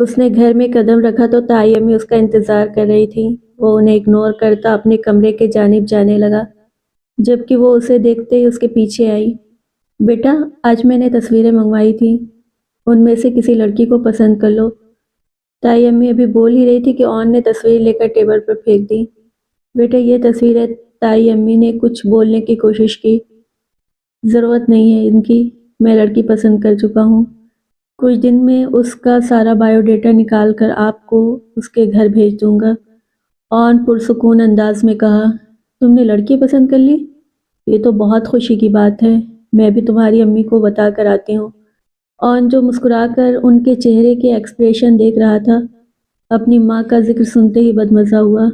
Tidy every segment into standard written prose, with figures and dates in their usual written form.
اس نے گھر میں قدم رکھا تو تائی امی اس کا انتظار کر رہی تھی۔ وہ انہیں اگنور کرتا اپنے کمرے کے جانب جانے لگا، جبکہ وہ اسے دیکھتے ہی اس کے پیچھے آئی۔ بیٹا، آج میں نے تصویریں منگوائی تھیں، ان میں سے کسی لڑکی کو پسند کر لو۔ تائی امی ابھی بول ہی رہی تھی کہ اون نے تصویر لے کر ٹیبل پر پھینک دی۔ بیٹا، یہ تصویریں، تائی امی نے کچھ بولنے کی کوشش کی۔ ضرورت نہیں ہے ان کی، میں لڑکی پسند کر چکا ہوں۔ کچھ دن میں اس کا سارا بایو ڈیٹا نکال کر آپ کو اس کے گھر بھیج دوں گا۔ اون پرسکون انداز میں کہا، تم نے لڑکی پسند کر لی؟ یہ تو بہت خوشی کی بات ہے، میں بھی تمہاری امی کو بتا کر آتی ہوں۔ اون جو مسکرا کر ان کے چہرے کے ایکسپریشن دیکھ رہا تھا، اپنی ماں کا ذکر سنتے ہی بدمزہ ہوا۔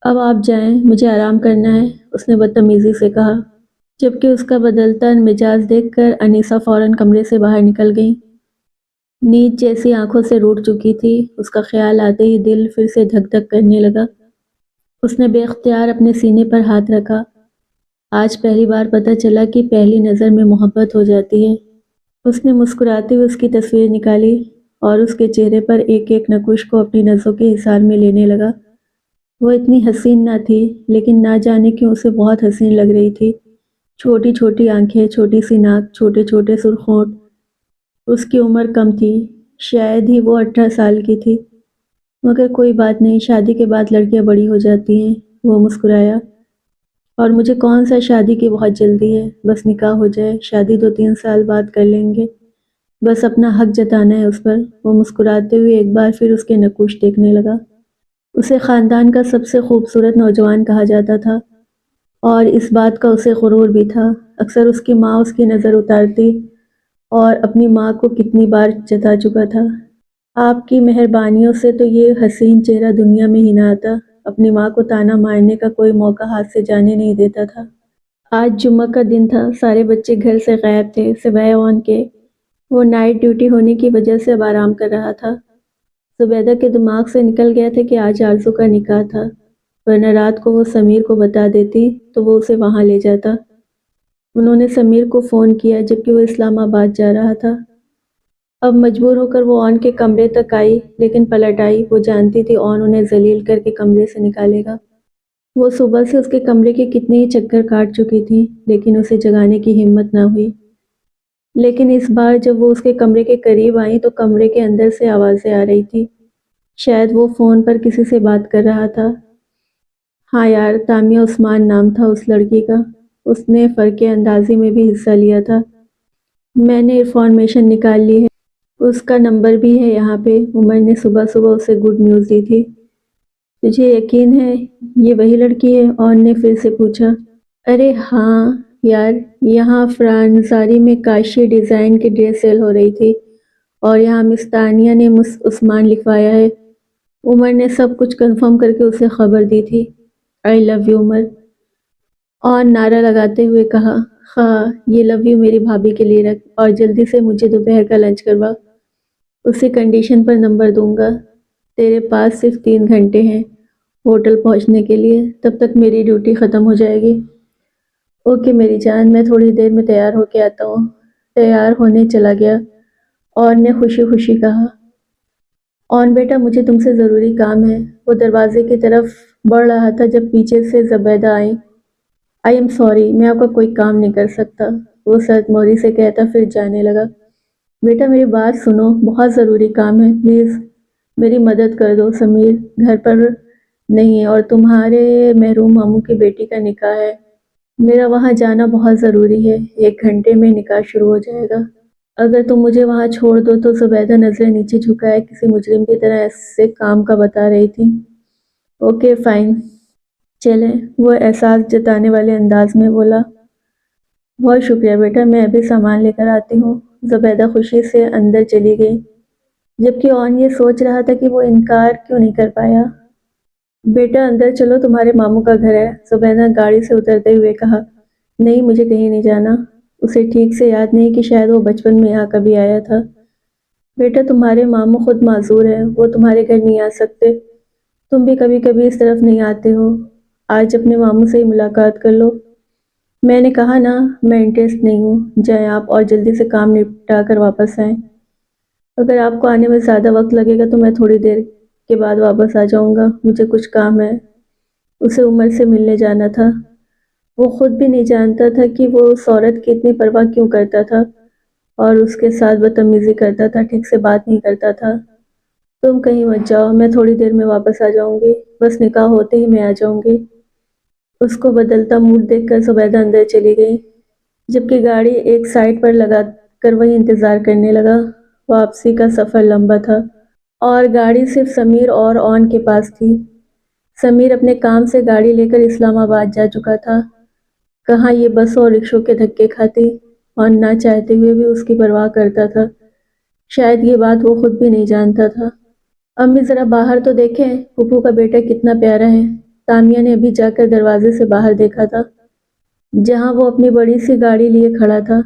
اب آپ جائیں، مجھے آرام کرنا ہے، اس نے بدتمیزی سے کہا، جبکہ اس کا بدلتا مزاج دیکھ کر انیسہ فوراً کمرے سے باہر نکل گئی۔ نیند جیسی آنکھوں سے روٹ چکی تھی، اس کا خیال آتے ہی دل پھر سے دھک دھک کرنے لگا۔ اس نے بے اختیار اپنے سینے پر ہاتھ رکھا۔ آج پہلی بار پتہ چلا کہ پہلی نظر میں محبت ہو جاتی ہے۔ اس نے مسکراتے ہوئے اس کی تصویر نکالی اور اس کے چہرے پر ایک ایک نقوش کو اپنی نظروں کے حصار میں لینے لگا۔ وہ اتنی حسین نہ تھی، لیکن نہ جانے کیوں اسے بہت حسین لگ رہی تھی۔ چھوٹی چھوٹی آنکھیں، چھوٹی سی ناک، چھوٹے چھوٹے سرخ ہونٹ۔ اس کی عمر کم تھی، شاید ہی وہ 18 سال کی تھی، مگر کوئی بات نہیں، شادی کے بعد لڑکیاں بڑی ہو جاتی ہیں، وہ مسکرایا۔ اور مجھے کون سا شادی کی بہت جلدی ہے، بس نکاح ہو جائے، شادی 2-3 سال بعد کر لیں گے، بس اپنا حق جتانا ہے اس پر۔ وہ مسکراتے ہوئے ایک بار پھر اس کے نقوش دیکھنے لگا۔ اسے خاندان کا سب سے خوبصورت نوجوان کہا جاتا تھا، اور اس بات کا اسے غرور بھی تھا۔ اکثر اس کی ماں اس کی نظر اتارتی اور اپنی ماں کو کتنی بار جتا چکا تھا، آپ کی مہربانیوں سے تو یہ حسین چہرہ دنیا میں ہی نہ آتا۔ اپنی ماں کو طعنہ مارنے کا کوئی موقع ہاتھ سے جانے نہیں دیتا تھا۔ آج جمعہ کا دن تھا، سارے بچے گھر سے غائب تھے سوائے اون کے۔ وہ نائٹ ڈیوٹی ہونے کی وجہ سے اب آرام کر رہا تھا۔ زبیدہ کے دماغ سے نکل گیا تھا کہ آج آرزو کا نکاح تھا، ورنہ رات کو وہ سمیر کو بتا دیتی تو وہ اسے وہاں لے جاتا۔ انہوں نے سمیر کو فون کیا جبکہ وہ اسلام آباد جا رہا تھا۔ اب مجبور ہو کر وہ اون کے کمرے تک آئی، لیکن پلٹ آئی۔ وہ جانتی تھی اون انہیں ذلیل کر کے کمرے سے نکالے گا۔ وہ صبح سے اس کے کمرے کے کتنے ہی چکر کاٹ چکی تھی، لیکن اسے جگانے کی ہمت نہ ہوئی۔ لیکن اس بار جب وہ اس کے کمرے کے قریب آئی تو کمرے کے اندر سے آوازیں آ رہی تھی، شاید وہ فون پر کسی سے بات کر رہا تھا۔ ہاں یار، تامیہ عثمان نام تھا اس لڑکی کا، اس نے فرقے اندازی میں بھی حصہ لیا تھا۔ میں نے انفارمیشن نکال لی ہے، اس کا نمبر بھی ہے یہاں پہ۔ عمر نے صبح صبح اسے گڈ نیوز دی تھی۔ تجھے یقین ہے یہ وہی لڑکی ہے؟ اون نے پھر سے پوچھا۔ ارے ہاں یار، یہاں فرانزاری میں کاشی ڈیزائن کی ڈریس سیل ہو رہی تھی، اور یہاں مس تانیہ نے مس عثمان لکھوایا ہے۔ عمر نے سب کچھ کنفرم کر کے اسے خبر دی تھی۔ آئی لو یو عمر، اون نعرہ لگاتے ہوئے کہا۔ ہاں، یہ لو یو میری بھابھی کے لیے رکھ، اور جلدی سے مجھے دوپہر کا لنچ کروا۔ اسی کنڈیشن پر نمبر دوں گا، تیرے پاس صرف 3 گھنٹے ہیں ہوٹل پہنچنے کے لیے، تب تک میری ڈیوٹی ختم ہو جائے گی۔ اوکے میری جان، میں تھوڑی دیر میں تیار ہو کے آتا ہوں۔ تیار ہونے چلا گیا، اون نے خوشی خوشی کہا۔ اون بیٹا، مجھے تم سے ضروری کام ہے۔ وہ دروازے کی طرف بڑھ رہا تھا جب پیچھے سے زبیدہ آئیں۔ آئی ایم سوری، میں آپ کا کوئی کام نہیں کر سکتا، وہ سرد موری سے کہتا پھر جانے لگا۔ بیٹا میری بات سنو، بہت ضروری کام ہے، پلیز میری مدد کر دو۔ سمیر گھر پر نہیں ہے اور تمہارے محروم ماموں کی بیٹی کا نکاح ہے، میرا وہاں جانا بہت ضروری ہے، 1 گھنٹے میں نکاح شروع ہو جائے گا۔ اگر تم مجھے وہاں چھوڑ دو تو زبیدہ نظریں نیچے جھکائے کسی مجرم کی طرح ایسے کام کا بتا رہی تھی۔ اوکے فائن، چلیں، وہ احساس جتانے والے انداز میں بولا۔ بہت شکریہ بیٹا، میں ابھی سامان لے کر آتی ہوں۔ زبیدہ خوشی سے اندر چلی گئی، جبکہ اون یہ سوچ رہا تھا کہ وہ انکار کیوں نہیں کر پایا۔ بیٹا اندر چلو، تمہارے ماموں کا گھر ہے، زبیدہ گاڑی سے اترتے ہوئے کہا۔ نہیں، مجھے کہیں نہیں جانا۔ اسے ٹھیک سے یاد نہیں کہ شاید وہ بچپن میں یہاں کبھی آیا تھا۔ بیٹا تمہارے ماموں خود معذور ہیں، وہ تمہارے گھر نہیں آ سکتے، تم بھی کبھی کبھی اس طرف نہیں آتے ہو، آج اپنے ماموں سے ہی ملاقات کر لو۔ میں نے کہا نا، میں انٹرسٹ نہیں ہوں، جائیں آپ اور جلدی سے کام نپٹا کر واپس آئیں۔ اگر آپ کو آنے میں زیادہ وقت لگے گا تو میں تھوڑی دیر کے بعد واپس آ جاؤں گا، مجھے کچھ کام ہے۔ اسے عمر سے ملنے جانا تھا۔ وہ خود بھی نہیں جانتا تھا کہ وہ اس عورت کی اتنی پرواہ کیوں کرتا تھا اور اس کے ساتھ بدتمیزی کرتا تھا، ٹھیک سے بات نہیں کرتا تھا۔ تم کہیں مت جاؤ، میں تھوڑی دیر میں واپس آ جاؤں گی، بس نکاح ہوتے ہی میں آ جاؤں گی۔ اس کو بدلتا موڈ دیکھ کر زبیدہ اندر چلی گئی، جبکہ گاڑی ایک سائڈ پر لگا کر وہی انتظار کرنے لگا۔ واپسی کا سفر لمبا تھا اور گاڑی صرف سمیر اور اون کے پاس تھی۔ سمیر اپنے کام سے گاڑی لے کر اسلام آباد جا چکا تھا۔ کہاں یہ بس اور رکشوں کے دھکے کھاتی اور نہ چاہتے ہوئے بھی اس کی پرواہ کرتا تھا۔ شاید یہ بات وہ خود بھی نہیں جانتا تھا۔ امی ذرا باہر تو دیکھیں، پھپھو کا بیٹا کتنا پیارا ہے۔ تانیہ نے ابھی جا کر دروازے سے باہر دیکھا تھا، جہاں وہ اپنی بڑی سی گاڑی لیے کھڑا تھا۔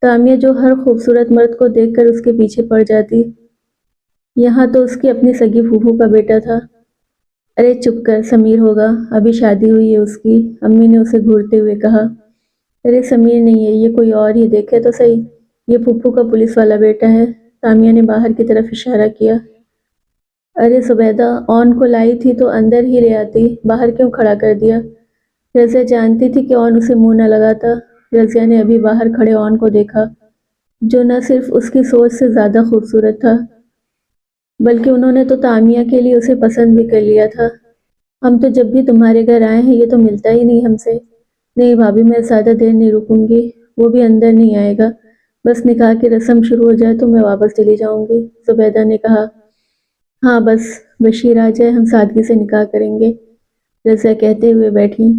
تانیہ جو ہر خوبصورت مرد کو دیکھ کر اس کے پیچھے پڑ جاتی، یہاں تو اس کی اپنی سگی پھوپھو کا بیٹا تھا۔ ارے چپ کر، سمیر ہوگا، ابھی شادی ہوئی ہے اس کی، امی نے اسے گھورتے ہوئے کہا۔ ارے سمیر نہیں ہے، یہ کوئی اور ہی، دیکھے تو صحیح، یہ پھپھو کا پولیس والا بیٹا ہے۔ تانیہ نے باہر کی طرف اشارہ کیا۔ ارے زبیدہ، اون کو لائی تھی تو اندر ہی لے آتی، باہر کیوں کھڑا کر دیا؟ رضیہ جانتی تھی کہ اون اسے منہ نہ لگاتا۔ رضیہ نے ابھی باہر کھڑے اون کو دیکھا، جو نہ صرف اس کی سوچ سے زیادہ خوبصورت تھا، بلکہ انہوں نے تو تانیہ کے لیے اسے پسند بھی کر لیا تھا۔ ہم تو جب بھی تمہارے گھر آئے ہیں یہ تو ملتا ہی نہیں ہم سے۔ نہیں بھابھی، میں زیادہ دیر نہیں رکوں گی، وہ بھی اندر نہیں آئے گا، بس نکاح کی رسم شروع ہو جائے تو میں واپس چلی جاؤں گی، زبیدہ نے کہا۔ ہاں بس بشیر آ جائے، ہم سادگی سے نکاح کریں گے، رضیہ کہتے ہوئے بیٹھی۔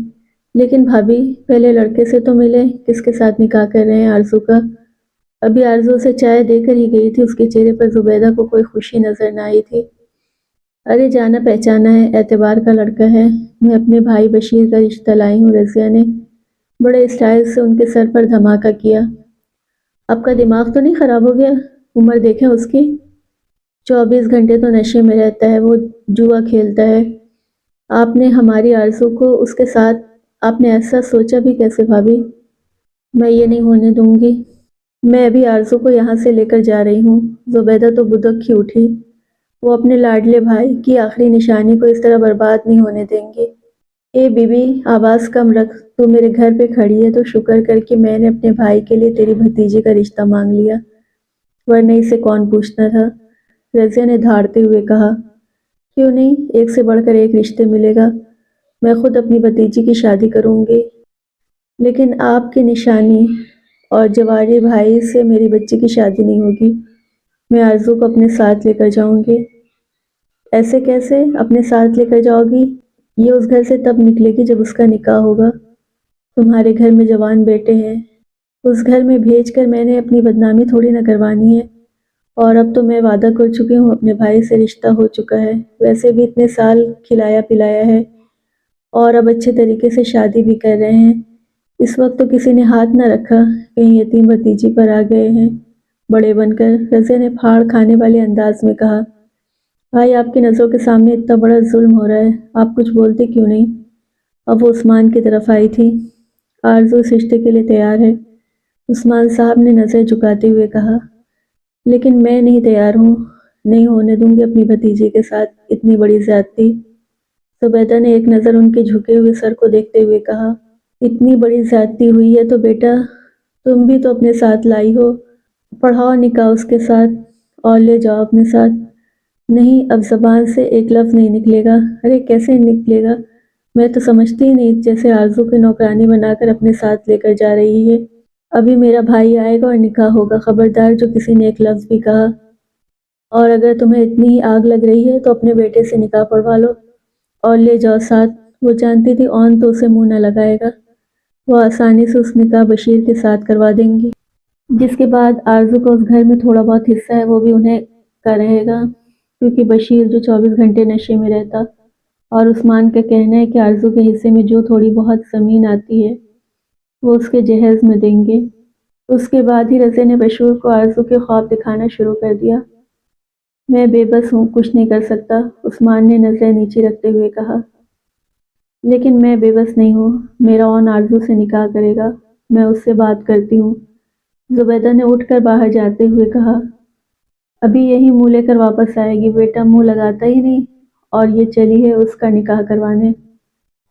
لیکن بھابھی، پہلے لڑکے سے تو ملے، کس کے ساتھ نکاح کر رہے ہیں؟ آرزو کا۔ ابھی آرزو اسے چائے دے کر ہی گئی تھی، اس کے چہرے پر زبیدہ کو کوئی خوشی نظر نہ آئی تھی۔ ارے جانا پہچانا ہے، اعتبار کا لڑکا ہے، میں اپنے بھائی بشیر کا رشتہ لائی ہوں، رضیہ نے بڑے اسٹائل سے ان کے سر پر دھماکہ کیا۔ آپ کا دماغ تو نہیں خراب ہو گیا؟ عمر دیکھیں اس کی، 24 گھنٹے تو نشے میں رہتا ہے، وہ جوا کھیلتا ہے۔ آپ نے ہماری آرزو کو اس کے ساتھ، آپ نے ایسا سوچا بھی کیسے بھابھی؟ میں یہ نہیں ہونے دوں گی، میں ابھی آرزو کو یہاں سے لے کر جا رہی ہوں۔ زبیدہ تو بدک ہی اٹھی، وہ اپنے لاڈلے بھائی کی آخری نشانی کو اس طرح برباد نہیں ہونے دیں گے۔ اے بی بی، آواز کم رکھ، تو میرے گھر پہ کھڑی ہے تو شکر کر کہ میں نے اپنے بھائی کے لیے تیری بھتیجی کا رشتہ مانگ لیا، ورنہ اسے کون پوچھنا تھا، رضیہ نے دھاڑتے ہوئے کہا۔ کیوں نہیں، ایک سے بڑھ کر ایک رشتے ملے گا، میں خود اپنی بھتیجی کی شادی کروں گی، لیکن آپ کی نشانی اور جواہری بھائی سے میری بچی کی شادی نہیں ہوگی، میں آرزو کو اپنے ساتھ لے کر جاؤں گی۔ ایسے کیسے اپنے ساتھ لے کر جاؤ گی؟ یہ اس گھر سے تب نکلے گی جب اس کا نکاح ہوگا، تمہارے گھر میں جوان بیٹے ہیں، اس گھر میں بھیج کر میں نے اپنی بدنامی تھوڑی نہ کروانی ہے، اور اب تو میں وعدہ کر چکی ہوں، اپنے بھائی سے رشتہ ہو چکا ہے، ویسے بھی اتنے سال کھلایا پلایا ہے اور اب اچھے طریقے سے شادی بھی کر رہے ہیں، اس وقت تو کسی نے ہاتھ نہ رکھا، کہیں یتیم بھتیجی پر آ گئے ہیں بڑے بن کر، رضیہ نے پھاڑ کھانے والے انداز میں کہا۔ بھائی، آپ کی نظروں کے سامنے اتنا بڑا ظلم ہو رہا ہے، آپ کچھ بولتے کیوں نہیں؟ اب وہ عثمان کی طرف آئی تھی۔ آرزو اس رشتے کے لیے تیار ہے، عثمان صاحب نے نظر جھکاتے ہوئے کہا، لیکن میں نہیں تیار ہوں، نہیں ہونے دوں گی اپنی بھتیجی کے ساتھ اتنی بڑی زیادتی، زبیدہ نے ایک نظر ان کے جھکے ہوئے سر کو دیکھتے ہوئے کہا۔ اتنی بڑی زیادتی ہوئی ہے تو بیٹا تم بھی تو اپنے ساتھ لائی ہو، پڑھاؤ نکاح اس کے ساتھ اور لے جاؤ اپنے ساتھ۔ نہیں، اب زبان سے ایک لفظ نہیں نکلے گا۔ ارے کیسے نکلے گا؟ میں تو سمجھتی ہی نہیں، جیسے آرزو کی نوکرانی بنا کر اپنے ساتھ لے کر جا رہی ہے۔ ابھی میرا بھائی آئے گا اور نکاح ہوگا، خبردار جو کسی نے ایک لفظ بھی کہا، اور اگر تمہیں اتنی ہی آگ لگ رہی ہے تو اپنے بیٹے سے نکاح پڑھوا لو اور لے جاؤ ساتھ۔ وہ جانتی تھی اون تو اسے منہ نہ لگائے گا، وہ آسانی سے اس نکاح بشیر کے ساتھ کروا دیں گی، جس کے بعد آرزو کا اس گھر میں تھوڑا بہت حصہ ہے وہ بھی انہیں کا رہے گا، کیونکہ بشیر جو 24 گھنٹے نشے میں رہتا، اور عثمان کا کہنا ہے کہ آرزو کے حصے میں جو تھوڑی بہت زمین آتی ہے وہ اس کے جہیز میں دیں گے۔ اس کے بعد ہی رضیہ نے بشیر کو آرزو کے خواب دکھانا شروع کر دیا۔ میں بے بس ہوں، کچھ نہیں کر سکتا، عثمان نے نظر نیچے رکھتے ہوئے کہا۔ لیکن میں بے بس نہیں ہوں، میرا اون آرزو سے نکاح کرے گا، میں اس سے بات کرتی ہوں، زبیدہ نے اٹھ کر باہر جاتے ہوئے کہا۔ ابھی یہی منہ لے کر واپس آئے گی۔ بیٹا منہ لگاتا ہی نہیں اور یہ چلی ہے اس کا نکاح کروانے۔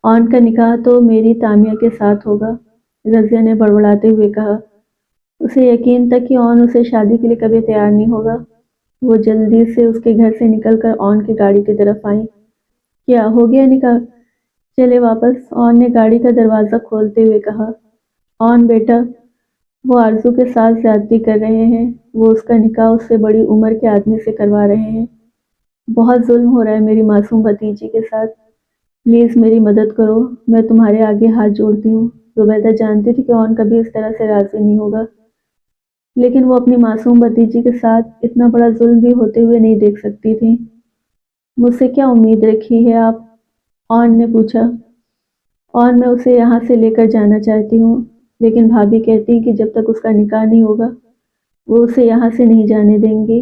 آن کا نکاح تو میری تامیہ کے ساتھ ہوگا، رضیہ نے بڑبڑاتے ہوئے کہا۔ اسے یقین تھا کہ آن اسے شادی کے لیے کبھی تیار نہیں ہوگا۔ وہ جلدی سے اس کے گھر سے نکل کر آن کی گاڑی کی طرف آئی۔ کیا ہو گیا نکاح؟ چلے واپس، آن نے گاڑی کا دروازہ کھولتے ہوئے کہا۔ آن بیٹا، وہ آرزو کے ساتھ زیادتی کر رہے ہیں، وہ اس کا نکاح اس سے بڑی عمر کے آدمی سے کروا رہے ہیں۔ بہت ظلم ہو رہا ہے میری معصوم بھتیجی کے ساتھ، پلیز میری مدد کرو، میں تمہارے آگے ہاتھ جوڑتی ہوں۔ زبیدہ جانتی تھی کہ آن کبھی اس طرح سے راضی نہیں ہوگا، لیکن وہ اپنی معصوم بھتیجی کے ساتھ اتنا بڑا ظلم بھی ہوتے ہوئے نہیں دیکھ سکتی تھی۔ مجھ سے کیا امید رکھی ہے آپ؟ آن نے پوچھا۔ آن میں اسے یہاں سے لے کر جانا چاہتی ہوں، لیکن بھابھی کہتی ہیں کہ جب تک اس کا نکاح نہیں ہوگا وہ اسے یہاں سے نہیں جانے دیں گے۔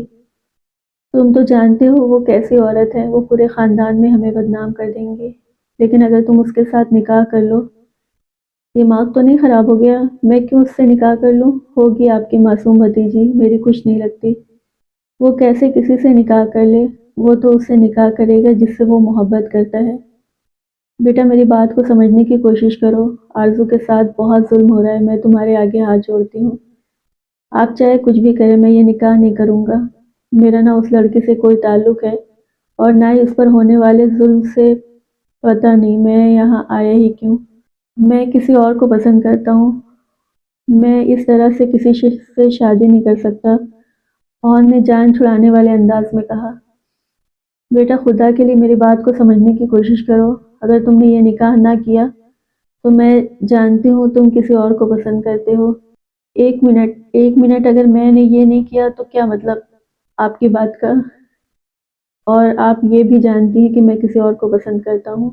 تم تو جانتے ہو وہ کیسی عورت ہے، وہ پورے خاندان میں ہمیں بدنام کر دیں گے۔ لیکن اگر تم اس کے ساتھ نکاح کر لو، دماغ تو نہیں خراب ہو گیا؟ میں کیوں اس سے نکاح کر لوں؟ ہوگی آپ کی معصوم بھتیجی میری کچھ نہیں لگتی۔ وہ کیسے کسی سے نکاح کر لے؟ وہ تو اس سے نکاح کرے گا جس سے وہ محبت کرتا ہے۔ بیٹا میری بات کو سمجھنے کی کوشش کرو، آرزو کے ساتھ بہت ظلم ہو رہا ہے، میں تمہارے آگے ہاتھ جوڑتی ہوں۔ آپ چاہے کچھ بھی کریں، میں یہ نکاح نہیں کروں گا۔ میرا نہ اس لڑکے سے کوئی تعلق ہے اور نہ ہی اس پر ہونے والے ظلم سے۔ پتہ نہیں میں یہاں آیا ہی کیوں۔ میں کسی اور کو پسند کرتا ہوں، میں اس طرح سے کسی شخص سے شادی نہیں کر سکتا، آن نے جان چھڑانے والے انداز میں کہا۔ بیٹا خدا کے لیے میری بات کو سمجھنے کی کوشش کرو، اگر تم نے یہ نکاح نہ کیا تو میں جانتی ہوں تم کسی اور کو پسند کرتے ہو۔ ایک منٹ اگر میں نے یہ نہیں کیا تو کیا مطلب آپ کی بات کا؟ اور آپ یہ بھی جانتی ہیں کہ میں کسی اور کو پسند کرتا ہوں۔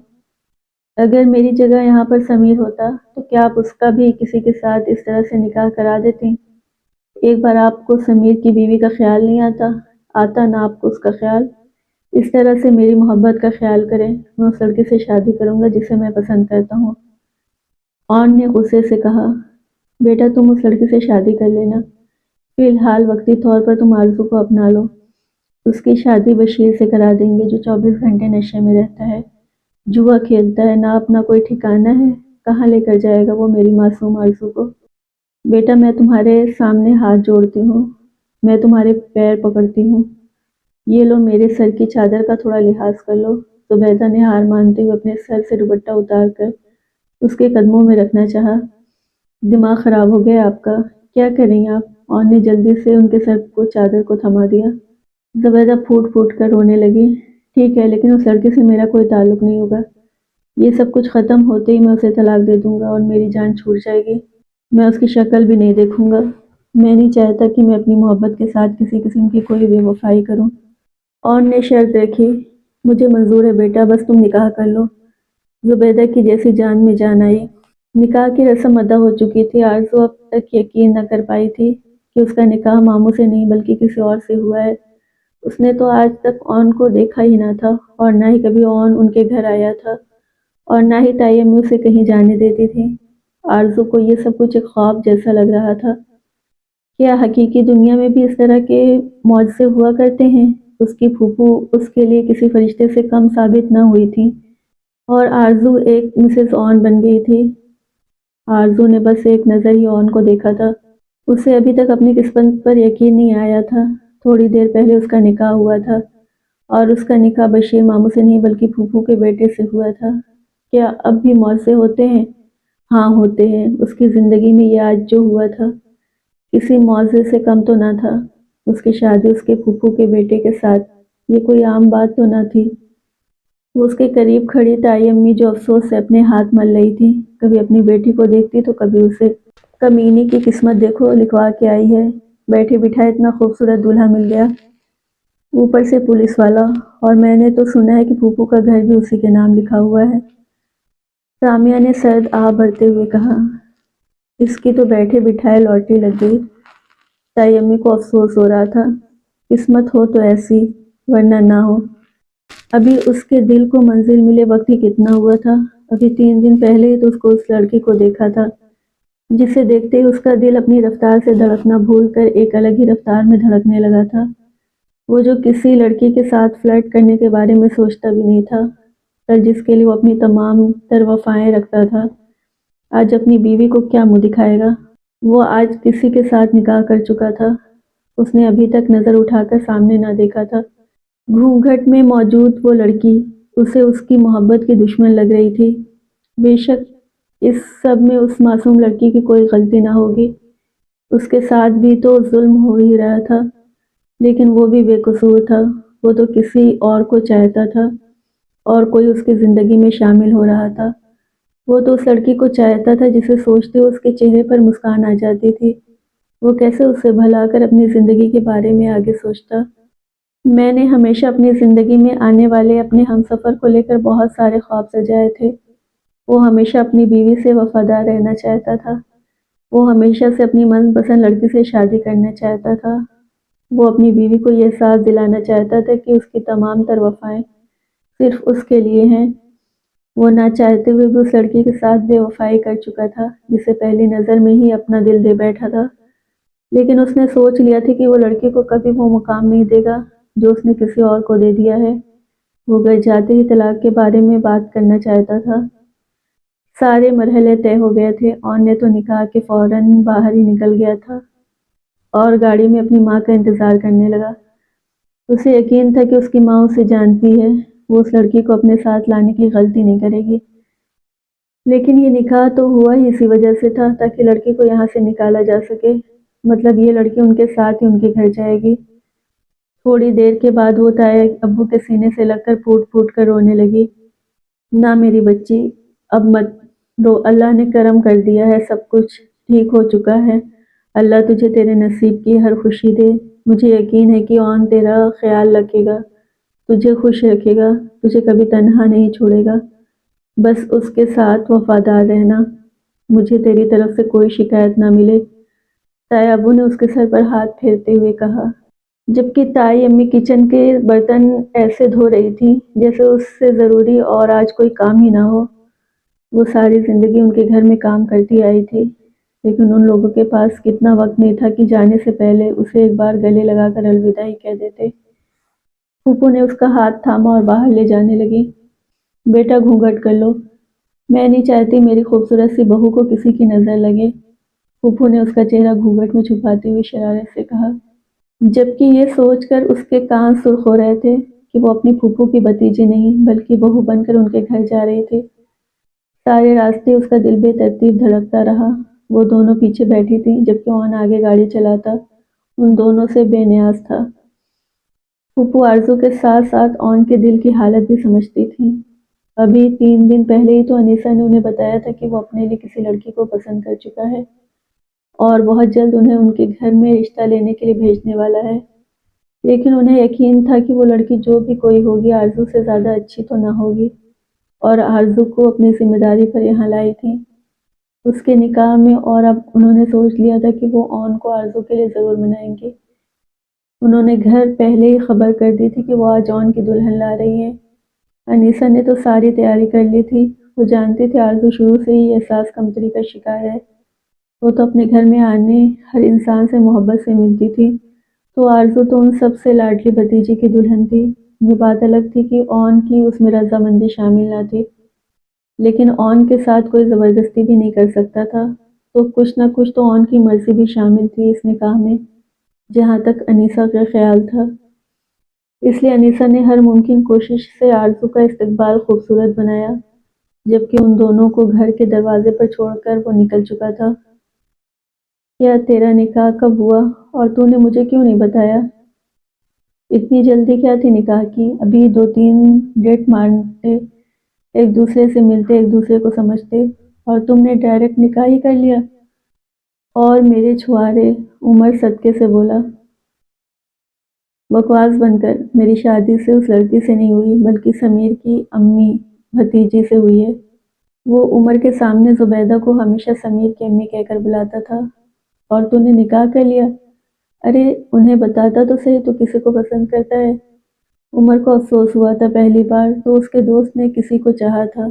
اگر میری جگہ یہاں پر سمیر ہوتا تو کیا آپ اس کا بھی کسی کے ساتھ اس طرح سے نکاح کرا دیتی؟ ایک بار آپ کو سمیر کی بیوی کا خیال نہیں آتا نہ آپ کو اس کا خیال؟ اس طرح سے میری محبت کا خیال کریں، میں اس لڑکے سے شادی کروں گا جسے میں پسند کرتا ہوں۔ آن نے غصے سے کہا۔ بیٹا تم اس لڑکے سے شادی کر لینا، فی الحال وقتی طور پر تم آرزو کو اپنا لو۔ اس کی شادی بشیر سے کرا دیں گے جو 24 گھنٹے نشے میں رہتا ہے، جوا کھیلتا ہے، نہ اپنا کوئی ٹھکانہ ہے، کہاں لے کر جائے گا وہ میری معصوم آرزو کو؟ بیٹا میں تمہارے سامنے ہاتھ جوڑتی ہوں، میں تمہارے پیر پکڑتی ہوں، یہ لو میرے سر کی چادر کا تھوڑا لحاظ کر لو۔ زبیدہ نے ہار مانتے ہوئے اپنے سر سے دوپٹہ اتار کر اس کے قدموں میں رکھنا چاہا۔ دماغ خراب ہو گیا آپ کا، کیا کریں آپ؟ آن نے جلدی سے ان کے سر کو چادر کو تھما دیا۔ زبیدہ پھوٹ پھوٹ کر رونے لگی۔ ٹھیک ہے، لیکن اس لڑکے سے میرا کوئی تعلق نہیں ہوگا، یہ سب کچھ ختم ہوتے ہی میں اسے طلاق دے دوں گا اور میری جان چھوٹ جائے گی، میں اس کی شکل بھی نہیں دیکھوں گا۔ میں نہیں چاہتا کہ میں اپنی محبت کے ساتھ کسی قسم کی کوئی بے وفائی کروں۔ آن نے شرط رکھی۔ مجھے منظور ہے بیٹا، بس تم نکاح کر لو۔ زبیدہ کی جیسی جان میں جان آئی۔ نکاح کی رسم ادا ہو چکی تھی۔ آرزو اب تک یقین نہ کر پائی تھی کہ اس کا نکاح ماموں سے نہیں بلکہ کسی اور سے ہوا ہے۔ اس نے تو آج تک آن کو دیکھا ہی نہ تھا اور نہ ہی کبھی آن ان کے گھر آیا تھا اور نہ ہی تائی امی اسے کہیں جانے دیتی تھی۔ آرزو کو یہ سب کچھ ایک خواب جیسا لگ رہا تھا۔ کیا حقیقی دنیا میں بھی اس طرح کے معجزے ہوا کرتے ہیں؟ اس کی پھوپھو اس کے لیے کسی فرشتے سے کم ثابت نہ ہوئی تھی اور آرزو ایک مسز آن بن گئی تھی۔ آرزو نے بس ایک نظر ہی آن کو دیکھا تھا، اسے ابھی تک اپنی قسمت پر یقین نہیں آیا تھا۔ تھوڑی دیر پہلے اس کا نکاح ہوا تھا اور اس کا نکاح بشیر ماموں سے نہیں بلکہ پھوپھو کے بیٹے سے ہوا تھا۔ کیا اب بھی معجزے ہوتے ہیں؟ ہاں ہوتے ہیں۔ اس کی زندگی میں یہ آج جو ہوا تھا کسی معجزے سے کم تو نہ تھا۔ اس کی شادی اس کے پھوپھو کے بیٹے کے ساتھ یہ کوئی عام بات تو نہ تھی۔ وہ اس کے قریب کھڑی تائی امی جو افسوس سے اپنے ہاتھ مل رہی تھی، کبھی اپنی بیٹی کو دیکھتی تو کبھی اسے۔ کمینی کی قسمت دیکھو لکھوا کے آئی ہے، بیٹھے بٹھائے اتنا خوبصورت دولہا مل گیا، اوپر سے پولیس والا، اور میں نے تو سنا ہے کہ پھوپھو کا گھر بھی اسی کے نام لکھا ہوا ہے۔ سامیہ نے سرد آہ بھرتے ہوئے کہا۔ اس کی تو بیٹھے بٹھائے لاٹری لگ گئی۔ تائی امی کو افسوس ہو رہا تھا، قسمت ہو تو ایسی، ورنہ نہ ہو۔ ابھی اس کے دل کو منزل ملے وقت ہی کتنا ہوا تھا، ابھی 3 دن پہلے ہی تو اس کو اس لڑکی کو دیکھا تھا جسے دیکھتے ہی اس کا دل اپنی رفتار سے دھڑکنا بھول کر ایک الگ ہی رفتار میں دھڑکنے لگا تھا۔ وہ جو کسی لڑکی کے ساتھ فلرٹ کرنے کے بارے میں سوچتا بھی نہیں تھا، پر جس کے لیے وہ اپنی تمام تر وفائیں رکھتا تھا، آج اپنی بیوی کو کیا منہ دکھائے گا؟ وہ آج کسی کے ساتھ نکاح کر چکا تھا، اس نے ابھی تک نظر اٹھا کر سامنے نہ دیکھا تھا۔ گھونگھٹ میں موجود وہ لڑکی اسے اس کی محبت کی دشمن لگ رہی تھی۔ بے شک اس سب میں اس معصوم لڑکی کی کوئی غلطی نہ ہوگی، اس کے ساتھ بھی تو ظلم ہو ہی رہا تھا، لیکن وہ بھی بے قصور تھا۔ وہ تو کسی اور کو چاہتا تھا اور کوئی اس کی زندگی میں شامل ہو رہا تھا۔ وہ تو اس لڑکی کو چاہتا تھا جسے سوچتے اس کے چہرے پر مسکان آ جاتی تھی۔ وہ کیسے اس سے بھلا کر اپنی زندگی کے بارے میں آگے سوچتا؟ میں نے ہمیشہ اپنی زندگی میں آنے والے اپنے ہمسفر کو لے کر بہت سارے خواب سجائے تھے۔ وہ ہمیشہ اپنی بیوی سے وفادار رہنا چاہتا تھا۔ وہ ہمیشہ سے اپنی من پسند لڑکی سے شادی کرنا چاہتا تھا۔ وہ اپنی بیوی کو یہ احساس دلانا چاہتا تھا کہ اس کی تمام تر وفائیں صرف اس کے لیے ہیں۔ وہ نہ چاہتے ہوئے بھی اس لڑکی کے ساتھ بے وفائی کر چکا تھا جسے پہلی نظر میں ہی اپنا دل دے بیٹھا تھا، لیکن اس نے سوچ لیا تھا کہ وہ لڑکی کو کبھی وہ مقام نہیں دے گا جو اس نے کسی اور کو دے دیا ہے۔ وہ گھر جاتے ہی طلاق کے بارے میں بات کرنا چاہتا تھا۔ سارے مرحلے طے ہو گئے تھے۔ اون نے تو نکاح کے فوراً باہر ہی نکل گیا تھا اور گاڑی میں اپنی ماں کا انتظار کرنے لگا۔ اسے یقین تھا کہ اس کی ماں اسے جانتی ہے، وہ اس لڑکی کو اپنے ساتھ لانے کی غلطی نہیں کرے گی، لیکن یہ نکاح تو ہوا ہی اسی وجہ سے تھا تاکہ لڑکی کو یہاں سے نکالا جا سکے۔ مطلب یہ لڑکی ان کے ساتھ ہی ان کے گھر جائے گی۔ تھوڑی دیر کے بعد وہ تایا ابو کے سینے سے لگ کر پھوٹ پھوٹ کر رونے لگی۔ نہ میری بچی، اب مت رو، اللہ نے کرم کر دیا ہے، سب کچھ ٹھیک ہو چکا ہے۔ اللہ تجھے تیرے نصیب کی ہر خوشی دے۔ مجھے یقین ہے کہ اون تیرا خیال رکھے گا، تجھے خوش رکھے گا، تجھے کبھی تنہا نہیں چھوڑے گا۔ بس اس کے ساتھ وفادار رہنا، مجھے تیری طرف سے کوئی شکایت نہ ملے، تایا ابو نے اس کے سر پر ہاتھ پھیرتے ہوئے کہا۔ جبکہ تائی امی کچن کے برتن ایسے دھو رہی تھی جیسے اس سے ضروری اور آج کوئی کام ہی نہ ہو۔ وہ ساری زندگی ان کے گھر میں کام کرتی آئی تھی، لیکن ان لوگوں کے پاس کتنا وقت نہیں تھا کہ جانے سے پہلے اسے ایک بار گلے لگا کر الوداع ہی کہہ دیتے۔ پھوپھو نے اس کا ہاتھ تھاما اور باہر لے جانے لگی۔ بیٹا گھونگھٹ کر لو، میں نہیں چاہتی میری خوبصورت سی بہو کو کسی کی نظر لگے، پھوپھو نے اس کا چہرہ گھونگھٹ میں چھپاتے ہوئے شرارت سے کہا، جبکہ یہ سوچ کر اس کے کان سرخ ہو رہے تھے کہ وہ اپنی پھوپھو کی بھتیجی نہیں بلکہ بہو بن کر ان کے گھر جا رہی تھی۔ سارے راستے اس کا دل بے ترتیب دھڑکتا رہا۔ وہ دونوں پیچھے بیٹھی تھی جبکہ اون آگے گاڑی چلاتا ان دونوں سے بے نیاز تھا۔ پھوپھو آرزو کے ساتھ ساتھ اون کے دل کی حالت بھی سمجھتی تھی۔ ابھی 3 دن پہلے ہی تو انیسہ نے انہیں بتایا تھا کہ وہ اپنے لیے کسی لڑکی کو پسند کر چکا ہے اور بہت جلد انہیں ان کے گھر میں رشتہ لینے کے لیے بھیجنے والا ہے، لیکن انہیں یقین تھا کہ وہ لڑکی جو بھی کوئی ہوگی آرزو سے زیادہ اچھی تو نہ ہوگی، اور آرزو کو اپنی ذمہ داری پر یہاں لائی تھی اس کے نکاح میں، اور اب انہوں نے سوچ لیا تھا کہ وہ اون کو آرزو کے لیے ضرور منائیں گے۔ انہوں نے گھر پہلے ہی خبر کر دی تھی کہ وہ آج اون کی دلہن لا رہی ہیں۔ انیسہ نے تو ساری تیاری کر لی تھی، وہ جانتی تھی آرزو شروع سے ہی احساس کمتری کا شکار ہے۔ وہ تو اپنے گھر میں آنے ہر انسان سے محبت سے ملتی تھی، تو آرزو تو ان سب سے لاڈلی بھتیجی کی دلہن تھی۔ یہ بات الگ تھی کہ اون کی اس میں رضامندی شامل نہ تھی، لیکن اون کے ساتھ کوئی زبردستی بھی نہیں کر سکتا تھا، تو کچھ نہ کچھ تو اون کی مرضی بھی شامل تھی اس نکاح میں، جہاں تک انیسہ کا خیال تھا۔ اس لیے انیسہ نے ہر ممکن کوشش سے آرزو کا استقبال خوبصورت بنایا، جبکہ ان دونوں کو گھر کے دروازے پر چھوڑ کر وہ نکل چکا تھا۔ کیا تیرا نکاح کب ہوا اور تو نے مجھے کیوں نہیں بتایا؟ اتنی جلدی کیا تھی نکاح کی؟ ابھی 2-3 ڈیٹ مارتے، ایک دوسرے سے ملتے، ایک دوسرے کو سمجھتے، اور تم نے ڈائریکٹ نکاح ہی کر لیا؟ اور میرے چھوارے، عمر صدقے سے بولا۔ بکواس بند کر، میری شادی سے اس لڑکی سے نہیں ہوئی بلکہ سمیر کی امی بھتیجی سے ہوئی ہے۔ وہ عمر کے سامنے زبیدہ کو ہمیشہ سمیر کی امی کہہ کر بلاتا تھا، اور تو نے نکاح کر لیا؟ ارے انہیں بتاتا تو صحیح تو کسی کو پسند کرتا ہے۔ عمر کو افسوس ہوا تھا، پہلی بار تو اس کے دوست نے کسی کو چاہا تھا،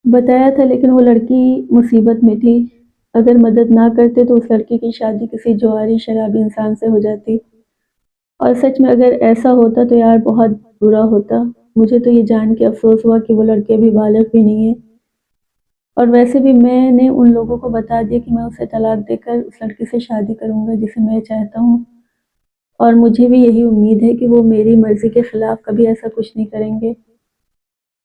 بتایا تھا، لیکن وہ لڑکی مصیبت میں تھی، اگر مدد نہ کرتے تو اس لڑکی کی شادی کسی جواری شرابی انسان سے ہو جاتی۔ اور سچ میں اگر ایسا ہوتا تو یار بہت برا ہوتا. مجھے تو یہ جان کے افسوس ہوا کہ وہ لڑکے ابھی بالغ بھی نہیں ہے. اور ویسے بھی میں نے ان لوگوں کو بتا دیا کہ میں اسے طلاق دے کر اس لڑکی سے شادی کروں گا جسے میں چاہتا ہوں، اور مجھے بھی یہی امید ہے کہ وہ میری مرضی کے خلاف کبھی ایسا کچھ نہیں کریں گے.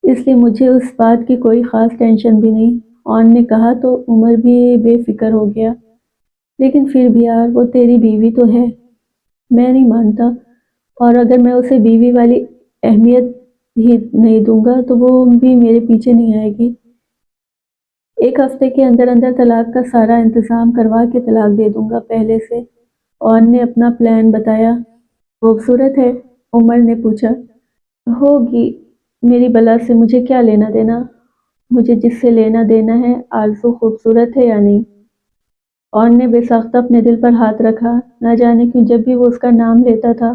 اس لیے مجھے اس بات کی کوئی خاص ٹینشن بھی نہیں. اون نے کہا تو عمر بھی بے فکر ہو گیا. لیکن پھر بھی یار وہ تیری بیوی تو ہے. میں نہیں مانتا، اور اگر میں اسے بیوی والی اہمیت ہی نہیں دوں گا تو وہ بھی میرے پیچھے نہیں آئے گی. ایک ہفتے کے اندر اندر طلاق کا سارا انتظام کروا کے طلاق دے دوں گا پہلے سے. اون نے اپنا پلان بتایا. خوبصورت ہے؟ عمر نے پوچھا. ہوگی، میری بلا سے مجھے کیا لینا دینا؟ مجھے جس سے لینا دینا ہے آرزو خوبصورت ہے یا نہیں. اون نے بے ساختہ اپنے دل پر ہاتھ رکھا. نہ جانے کیوں جب بھی وہ اس کا نام لیتا تھا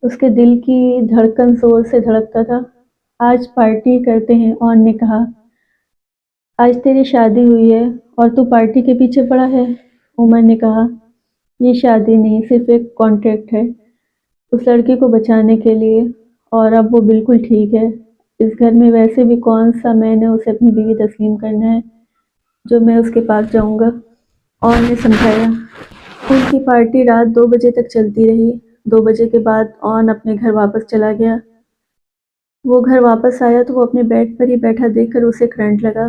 اس کے دل کی دھڑکن زور سے دھڑکتا تھا. آج پارٹی کرتے ہیں، اون نے کہا. آج تیری شادی ہوئی ہے اور تو پارٹی کے پیچھے پڑا ہے، عمر نے کہا. یہ شادی نہیں، صرف ایک کانٹریکٹ ہے اس لڑکی کو بچانے کے لیے، اور اب وہ بالکل ٹھیک ہے. اس گھر میں ویسے بھی کون سا میں نے اسے اپنی بیوی تسلیم کرنا ہے جو میں اس کے پاس جاؤں گا، اون نے سمجھایا. ان کی پارٹی رات 2 بجے تک چلتی رہی. 2 بجے کے بعد اون اپنے گھر واپس چلا گیا. وہ گھر واپس آیا تو وہ اپنے بیڈ پر ہی بیٹھا دیکھ کر اسے کرنٹ لگا.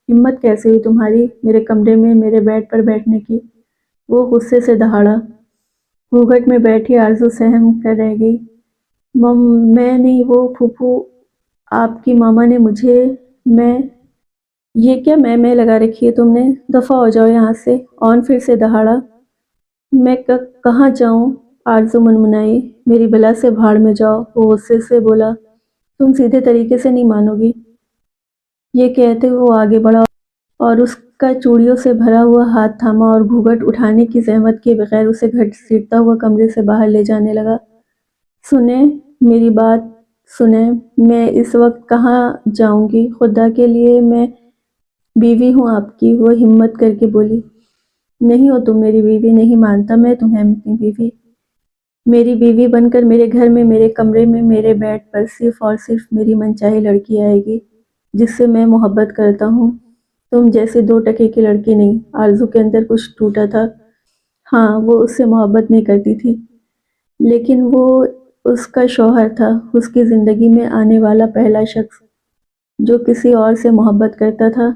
ہمت کیسے ہوئی تمہاری میرے کمرے میں میرے بیڈ پر بیٹھنے کی؟ وہ غصے سے دہاڑا. گھوگھٹ میں بیٹھی آرزو سہم کر رہ گئی. میں نہیں، وہ پھوپھو آپ کی ماما نے مجھے. میں یہ کیا میں لگا رکھی ہے تم نے؟ دفع ہو جاؤ یہاں سے، اون پھر سے دہاڑا. میں کہاں جاؤں؟ آرزو منمنائی. میری بلا سے بھاڑ میں جاؤ، وہ غصے سے بولا. تم سیدھے طریقے سے نہیں مانو گی. یہ کہتے ہوئے وہ آگے بڑھا اور اس کا چوڑیوں سے بھرا ہوا ہاتھ تھاما اور گھونگھٹ اٹھانے کی زحمت کیے بغیر اسے گھسیٹتا ہوا کمرے سے باہر لے جانے لگا. سنیں میری بات سنیں، میں اس وقت کہاں جاؤں گی؟ خدا کے لیے، میں بیوی ہوں آپ کی، وہ ہمت کر کے بولی. نہیں ہو تم میری بیوی، نہیں مانتا میں تمہیں اپنی بیوی. میری بیوی بن کر میرے گھر میں میرے کمرے میں میرے بیڈ پر صرف اور صرف میری منچاہی لڑکی آئے گی جس سے میں محبت کرتا ہوں، تم جیسے 2 ٹکے کی لڑکی نہیں. آرزو کے اندر کچھ ٹوٹا تھا. ہاں وہ اس سے محبت نہیں کرتی تھی، لیکن وہ اس کا شوہر تھا، اس کی زندگی میں آنے والا پہلا شخص جو کسی اور سے محبت کرتا تھا.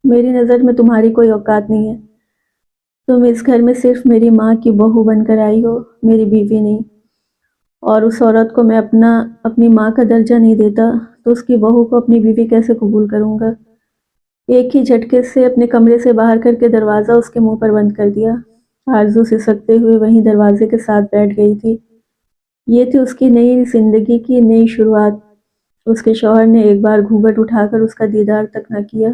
میری نظر میں تمہاری کوئی اوقات نہیں ہے. تم اس گھر میں صرف میری ماں کی بہو بن کر آئی ہو، میری بیوی نہیں. اور اس عورت کو میں اپنی ماں کا درجہ نہیں دیتا تو اس کی بہو کو اپنی بیوی کیسے قبول کروں گا؟ ایک ہی جھٹکے سے اپنے کمرے سے باہر کر کے دروازہ اس کے منہ پر بند کر دیا. آرزو سسکتے ہوئے وہیں دروازے کے ساتھ بیٹھ گئی تھی. یہ تھی اس کی نئی زندگی کی نئی شروعات. اس کے شوہر نے ایک بار گھونگھٹ اٹھا کر اس کا دیدار تک نہ کیا.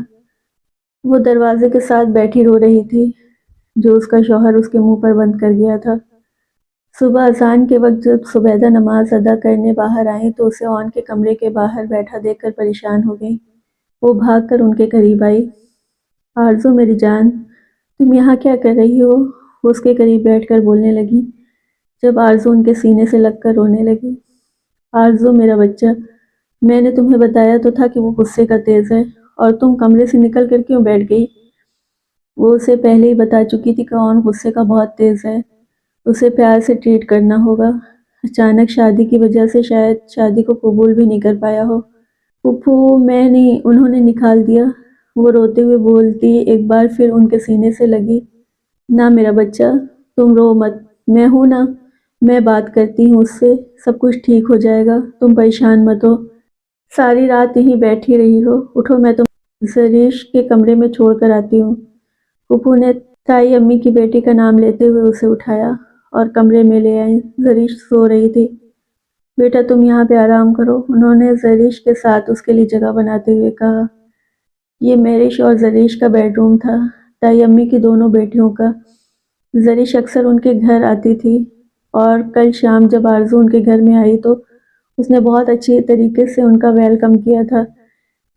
وہ دروازے کے ساتھ بیٹھی رو رہی تھی جو اس کا شوہر اس کے منہ پر بند کر گیا تھا. صبح اذان کے وقت جب زبیدہ نماز ادا کرنے باہر آئیں تو اسے اون کے کمرے کے باہر بیٹھا دیکھ کر پریشان ہو گئی. وہ بھاگ کر ان کے قریب آئی. آرزو میری جان، تم یہاں کیا کر رہی ہو؟ وہ اس کے قریب بیٹھ کر بولنے لگی جب آرزو ان کے سینے سے لگ کر رونے لگی. آرزو میرا بچہ، میں نے تمہیں بتایا تو تھا کہ وہ غصے کا تیز ہے، اور تم کمرے سے نکل کر کیوں بیٹھ گئی؟ وہ اسے پہلے ہی بتا چکی تھی کہ اون غصے کا بہت تیز ہے، اسے پیار سے ٹریٹ کرنا ہوگا. اچانک شادی کی وجہ سے شاید شادی کو قبول بھی نہیں کر پایا ہو. پھوپھو میں نہیں، انہوں نے نکال دیا. وہ روتے ہوئے بولتی ایک بار پھر ان کے سینے سے لگی. نہ میرا بچہ، تم رو مت، میں ہوں نا، میں بات کرتی ہوں اس سے، سب کچھ ٹھیک ہو جائے گا، تم پریشان مت ہو. ساری رات یہیں بیٹھی رہی ہو، اٹھو میں تم زریش کے کمرے میں چھوڑ کر آتی ہوں. پھوپھو نے تائی امی کی بیٹی کا نام لیتے ہوئے اسے اٹھایا اور کمرے میں لے آئیں. زریش سو رہی تھی. بیٹا تم یہاں پہ آرام کرو، انہوں نے زریش کے ساتھ اس کے لیے جگہ بناتے ہوئے کہا. یہ میرش اور زریش کا بیڈ روم تھا، تائی امی کی دونوں بیٹیوں کا. زریش اکثر ان کے گھر آتی تھی، اور کل شام جب آرزو ان کے گھر میں آئی تو اس نے بہت اچھی طریقے سے ان کا ویلکم کیا تھا،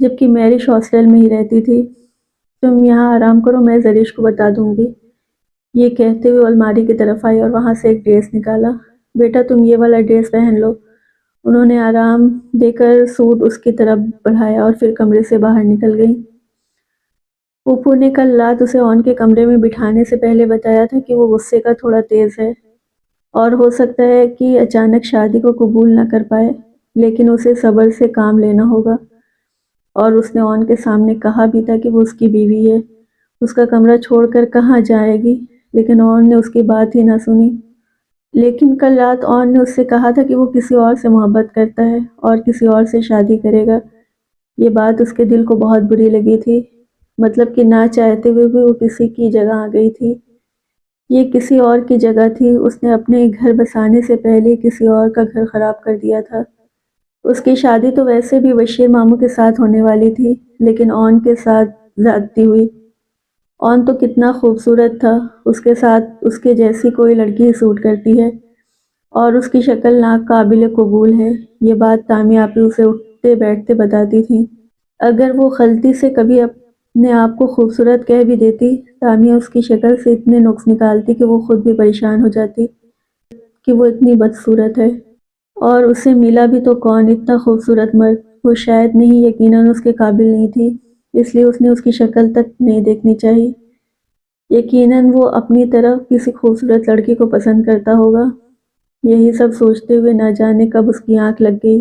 جبکہ میرش ہاسٹل میں ہی رہتی تھی. تم یہاں آرام کرو، میں زریش کو بتا دوں گی. یہ کہتے ہوئے الماری کی طرف آئی اور وہاں سے ایک ڈریس نکالا. بیٹا تم یہ والا ڈریس پہن لو۔ انہوں نے آرام دے کر سوٹ اس کی طرف بڑھایا اور پھر کمرے سے باہر نکل گئی۔ پھوپھو نے کل رات اسے اون کے کمرے میں بٹھانے سے پہلے بتایا تھا کہ وہ غصے کا تھوڑا تیز ہے اور ہو سکتا ہے کہ اچانک شادی کو قبول نہ کر پائے، لیکن اسے صبر سے کام لینا ہوگا۔ اور اس نے اون کے سامنے کہا بھی تھا کہ وہ اس کی بیوی ہے، اس کا کمرہ چھوڑ کر کہاں جائے گی، لیکن اون نے اس کی بات ہی نہ سنی۔ لیکن کل رات اون نے اس سے کہا تھا کہ وہ کسی اور سے محبت کرتا ہے اور کسی اور سے شادی کرے گا۔ یہ بات اس کے دل کو بہت بری لگی تھی، مطلب کہ نہ چاہتے ہوئے بھی وہ کسی کی جگہ آ گئی تھی۔ یہ کسی اور کی جگہ تھی، اس نے اپنے گھر بسانے سے پہلے کسی اور کا گھر خراب کر دیا تھا۔ اس کی شادی تو ویسے بھی بشیر ماموں کے ساتھ ہونے والی تھی، لیکن اون کے ساتھ زیادتی ہوئی۔ اون تو کتنا خوبصورت تھا، اس کے ساتھ اس کے جیسی کوئی لڑکی ہی سوٹ کرتی ہے، اور اس کی شکل ناقابل قبول ہے۔ یہ بات تامی آپی اسے اٹھتے بیٹھتے بتاتی تھی۔ اگر وہ غلطی سے کبھی اپنے آپ کو خوبصورت کہہ بھی دیتی، تامیہ اس کی شکل سے اتنے نقص نکالتی کہ وہ خود بھی پریشان ہو جاتی کہ وہ اتنی بدصورت ہے، اور اسے ملا بھی تو کون اتنا خوبصورت مرد۔ وہ شاید نہیں، یقیناً اس کے قابل نہیں تھی، اس لیے اس نے اس کی شکل تک نہیں دیکھنی چاہی۔ یقیناً وہ اپنی طرف کسی خوبصورت لڑکی کو پسند کرتا ہوگا۔ یہی سب سوچتے ہوئے نہ جانے کب اس کی آنکھ لگ گئی